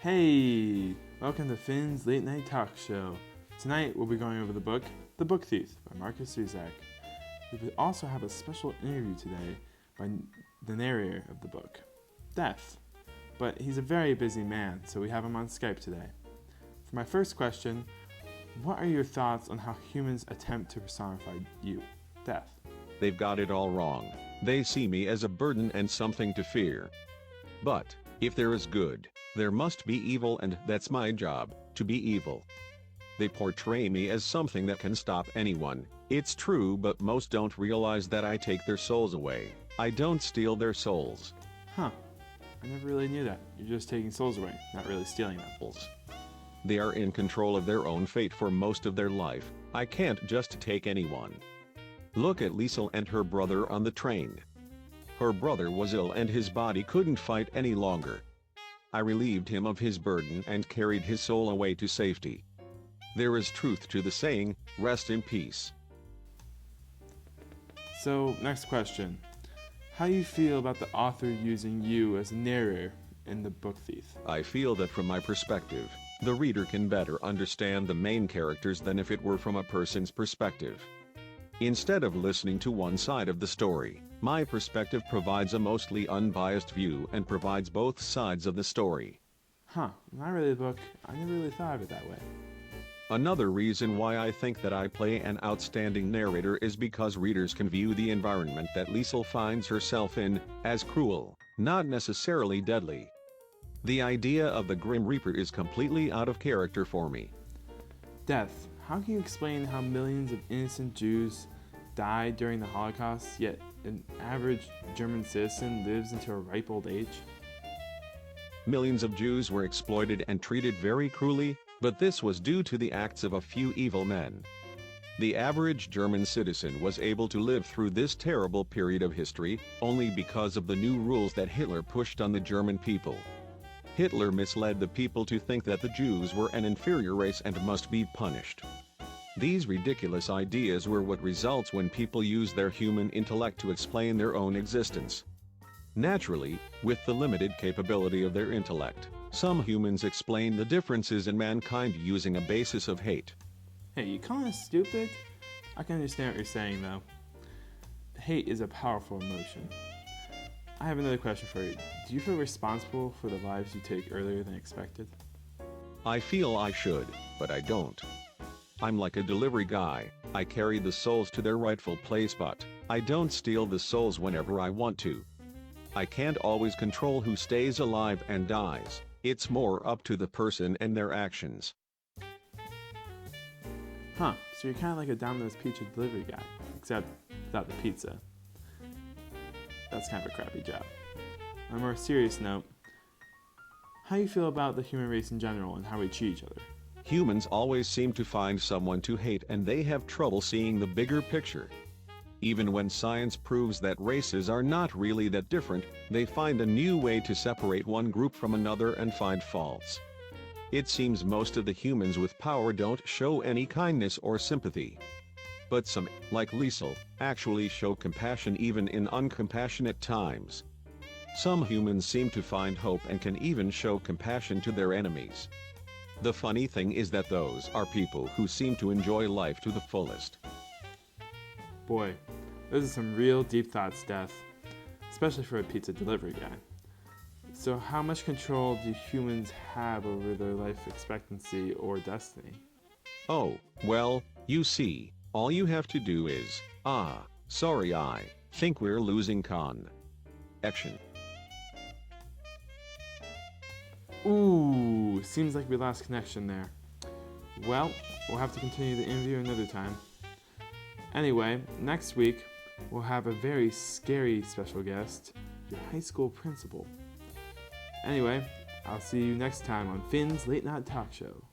Hey! Welcome to Finn's Late Night Talk Show. Tonight we'll be going over the book, The Book Thief by Marcus Zusak. We will also have a special interview today by the narrator of the book, Death. But he's a very busy man, so we have him on Skype today. For my first question, what are your thoughts on how humans attempt to personify you, Death? They've got it all wrong. They see me as a burden and something to fear. But, if there is good, there must be evil, and that's my job, to be evil. They portray me as something that can stop anyone. It's true, but most don't realize that I take their souls away. I don't steal their souls. Huh. I never really knew that. You're just taking souls away, not really stealing them. They are in control of their own fate for most of their life. I can't just take anyone. Look at Liesel and her brother on the train. Her brother was ill and his body couldn't fight any longer. I relieved him of his burden and carried his soul away to safety. There is truth to the saying, rest in peace. So, next question. How do you feel about the author using you as a narrator in The Book Thief? I feel that from my perspective, the reader can better understand the main characters than if it were from a person's perspective. Instead of listening to one side of the story, my perspective provides a mostly unbiased view and provides both sides of the story. Huh, when I read the book, I never really thought of it that way. Another reason why I think that I play an outstanding narrator is because readers can view the environment that Liesel finds herself in as cruel, not necessarily deadly. The idea of the Grim Reaper is completely out of character for me. Death. How can you explain how millions of innocent Jews died during the Holocaust, yet an average German citizen lives into a ripe old age? Millions of Jews were exploited and treated very cruelly, but this was due to the acts of a few evil men. The average German citizen was able to live through this terrible period of history only because of the new rules that Hitler pushed on the German people. Hitler misled the people to think that the Jews were an inferior race and must be punished. These ridiculous ideas were what results when people use their human intellect to explain their own existence. Naturally, with the limited capability of their intellect, some humans explain the differences in mankind using a basis of hate. Hey, you calling us stupid? I can understand what you're saying, though. Hate is a powerful emotion. I have another question for you. Do you feel responsible for the lives you take earlier than expected? I feel I should, but I don't. I'm like a delivery guy. I carry the souls to their rightful place, but I don't steal the souls whenever I want to. I can't always control who stays alive and dies. It's more up to the person and their actions. Huh, so you're kind of like a Domino's pizza delivery guy, except without the pizza. That's kind of a crappy job. On a more serious note, how do you feel about the human race in general and how we treat each other? Humans always seem to find someone to hate, and they have trouble seeing the bigger picture. Even when science proves that races are not really that different, they find a new way to separate one group from another and find faults. It seems most of the humans with power don't show any kindness or sympathy. But some, like Liesel, actually show compassion even in uncompassionate times. Some humans seem to find hope and can even show compassion to their enemies. The funny thing is that those are people who seem to enjoy life to the fullest. Boy, those are some real deep thoughts, Death, especially for a pizza delivery guy. So how much control do humans have over their life expectancy or destiny? Oh, well, you see, all you have to do is, sorry, I think we're losing action. Ooh, seems like we lost connection there. Well, we'll have to continue the interview another time. Anyway, next week, we'll have a very scary special guest, your high school principal. Anyway, I'll see you next time on Finn's Late Night Talk Show.